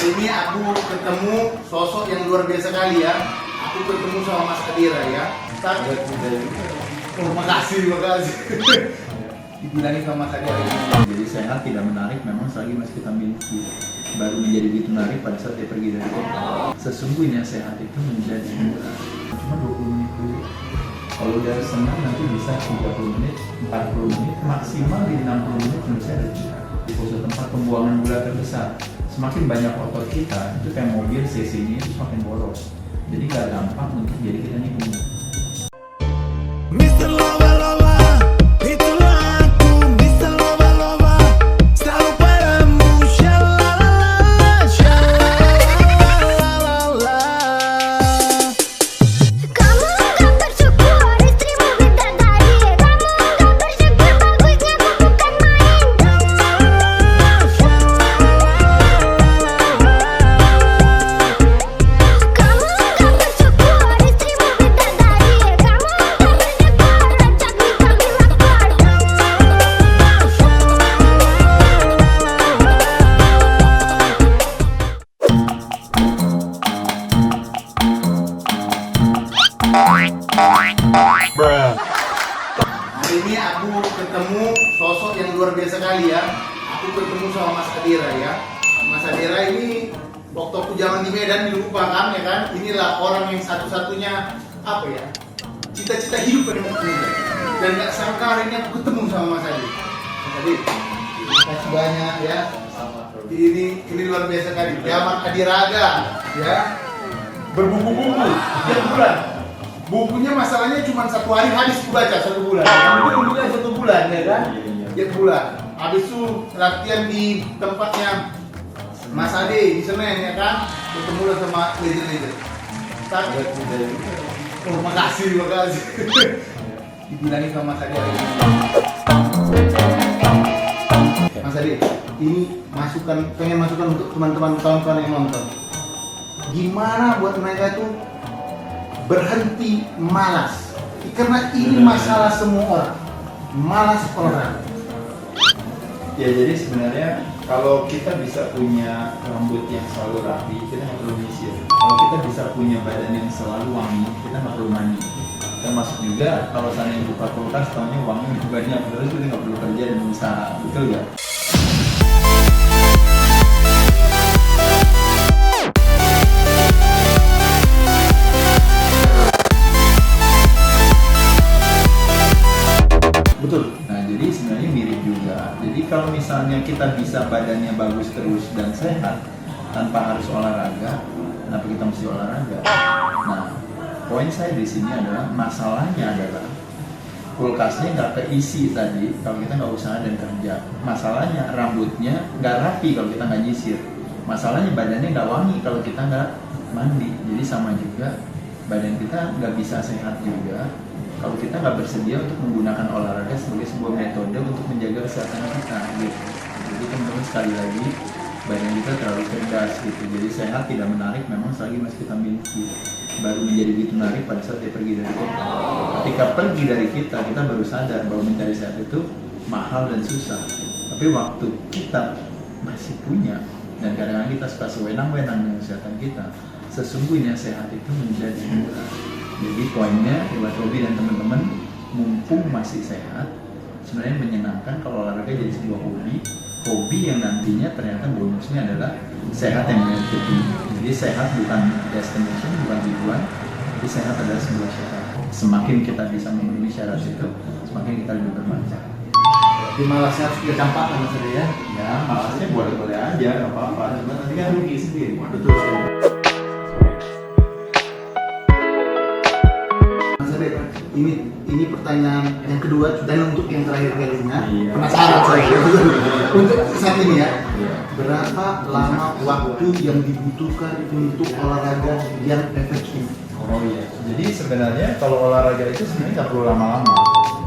Hari ini aku ketemu sosok yang luar biasa kali ya. Aku ketemu sama Mas Adira ya. Oh, makasih. Dibilangin sama Mas Adira. Jadi sehat tidak menarik memang selagi masih kita miliki. Baru menjadi begitu menarik pada saat dia pergi dari kita. Sesungguhnya sehat itu menjadi murah. Cuma 20 menit dulu. Kalau udah senang nanti bisa 30 menit, 40 menit, maksimal di 60 menit menurut saya ada di pose tempat pembuangan gula terbesar. Semakin banyak otot kita, itu kayak mobil cc-nya itu semakin boros. Jadi gak gampang untuk jadi kita ini gemuk. Mr. Lova Lova, itulah aku, Mr. Lova Lova, selalu padamu, shalalala, shalalala. Kamu gak bersyukur, istrimu bidadari. Kamu gak bersyukur, bagusnya kau bukan main. Kamu gak bersyukur, istrimu bidadari. Kamu gak bersyukur, ajak kita Hari ini aku ketemu sosok yang luar biasa kali ya. Aku ketemu sama Mas Adira ya. Mas Adira ini waktu aku zaman di Medan dilupakan ya kan. Inilah orang yang satu-satunya apa ya, cita-cita hidup pada waktu muda. Dan gak sangka hari ini aku ketemu sama Mas Adi. Mas Adi, terima kasih banyak ya. Ini luar biasa kali. Zaman Adiraga ya. Berbuku-buku tiap bulan. Bukunya masalahnya cuma satu hari habis aku baca 1 bulan. Itu juga 1 bulan ya kan? Tiap bulan. Habis itu latihan di tempatnya Mas Ade di Senen ya kan? Ketemu sama legend-legend. Oh, makasih. Dibilangin sama Mas Ade. Mas Ade, ini pengen masukan untuk teman-teman kawan-kawan yang nonton. Gimana buat mereka itu berhenti malas? Karena ini masalah semua orang. Malas olahraga. Ya jadi sebenarnya kalau kita bisa punya rambut yang selalu rapi, kita nggak perlu nyisir. Kalau kita bisa punya badan yang selalu wangi, kita nggak perlu mandi. Termasuk juga kalau seandainya buka kulkas, tahunya wangi banyak, terus kita nggak perlu kerja dan usaha, betul nggak? Betul. Nah jadi sebenarnya mirip juga. Jadi kalau misalnya kita bisa badannya bagus terus dan sehat tanpa harus olahraga, kenapa kita mesti olahraga? Nah, poin saya di sini adalah masalahnya adalah kulkasnya nggak keisi tadi kalau kita nggak usaha dan kerja. Masalahnya rambutnya nggak rapi kalau kita nggak nyisir. Masalahnya badannya nggak wangi kalau kita nggak mandi. Jadi sama juga badan kita nggak bisa sehat juga kalau kita nggak bersedia untuk menggunakan olahraga sebagai sebuah metode untuk menjaga kesehatan kita gitu. Jadi teman-teman sekali lagi badan kita terlalu cerdas gitu. Jadi sehat tidak menarik memang selagi masih kita miliki. Baru menjadi begitu menarik pada saat dia pergi dari kita. Ketika pergi dari kita baru sadar bahwa mencari sehat itu mahal dan susah. Tapi waktu kita masih punya dan kadang-kadang kita suka sewenang-wenang dengan kesehatan kita, sesungguhnya sehat itu menjadi murah. Jadi poinnya buat Robi dan teman-teman, mumpung masih sehat, sebenarnya menyenangkan kalau olahraga jadi sebuah hobi yang nantinya ternyata bonusnya adalah sehat yang menyertai. Jadi sehat bukan destination, bukan tujuan, tapi sehat adalah sebuah syarat. Semakin kita bisa memenuhi syarat itu, semakin kita lebih bermanfaat. Di malasnya harus kita campakkan Mas Ade ya. Ya, malasnya boleh-boleh aja, nggak apa-apa. Cuma nanti kan rugi sendiri. Betul sekali. Mas Ade, ini pertanyaan yang kedua dan untuk yang terakhir kalinya. Iya. Penasaran saya. Untuk saat ini ya. Iya. Berapa lama waktu yang dibutuhkan untuk olahraga yang efektif? Oh iya, jadi sebenarnya kalau olahraga itu sebenarnya nggak perlu lama-lama.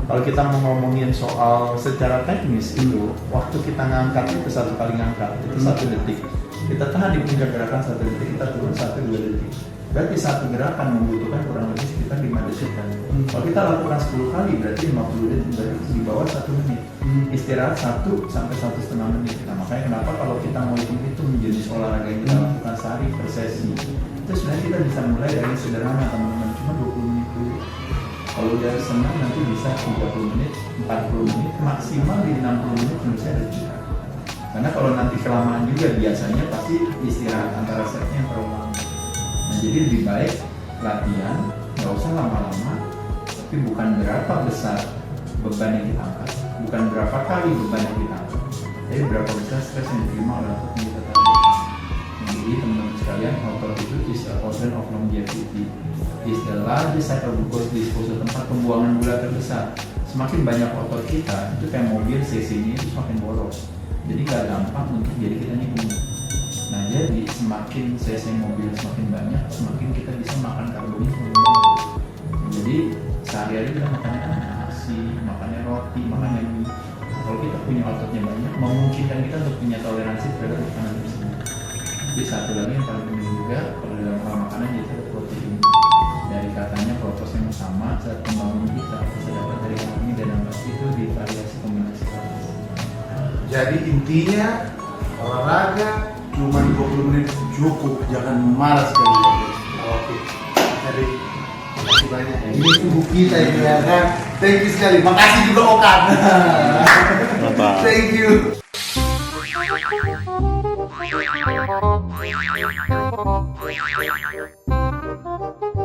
Kalau kita mau ngomongin soal secara teknis itu, waktu kita ngangkat itu 1 kali ngangkat itu 1 detik. Kita tahan di puncak gerakan 1 detik, kita turun 1-2 detik. Berarti 1 gerakan membutuhkan kurang lebih sekitar 5 detik kan. Kalau kita lakukan 10 kali berarti 50 detik, berarti di bawah 1 menit. Istirahat 1 sampai 1,5 menit. Nah makanya kenapa kalau kita mau hitung jenis olahraga yang kita lakukan kita bisa mulai dari sederhana teman-teman, cuma 20 menit dulu. Kalau udah senang nanti bisa 30 menit, 40 menit, maksimal di 60 menit menurut saya udah cukup. Karena kalau nanti kelamaan juga biasanya pasti istirahat antara setnya yang terlalu lama. Nah jadi lebih baik latihan, nggak usah lama-lama, tapi bukan berapa besar beban yang kita angkat, bukan berapa kali beban yang kita angkat, tapi berapa besar stres yang diterima oleh otot yang kita tarik. Nah, jadi teman-teman sekalian, otot itu is a organ of longevity, is the largest site of glucose disposal, tempat pembuangan gula terbesar. Semakin banyak otot kita, itu kayak mobil cc-nya itu semakin boros. Jadi nggak gampang untuk jadi kita ini gemuk. Nah jadi semakin cc mobil semakin banyak, semakin kita bisa makan karbonnya semakin banyak. Nah, jadi sehari-hari kita makannya kan nasi, makannya roti, makannya mie. Kalau kita punya ototnya banyak, memungkinkan kita untuk punya toleransi terhadap makanan tersebut. Jadi satu lagi yang paling penting juga, kalau dalam hal makanan yaitu protein. Dari katanya protos yang sama saat pembangunan kita bisa dapat dari alami dan nambah itu di variasi kombinasi kelas. Jadi intinya olahraga cuma 20 menit cukup, jangan marah sekali. Oke. Jadi makasih banyak. Ini tubuh kita ini ya kan. Thank you sekali. Makasih juga Okan. Thank you.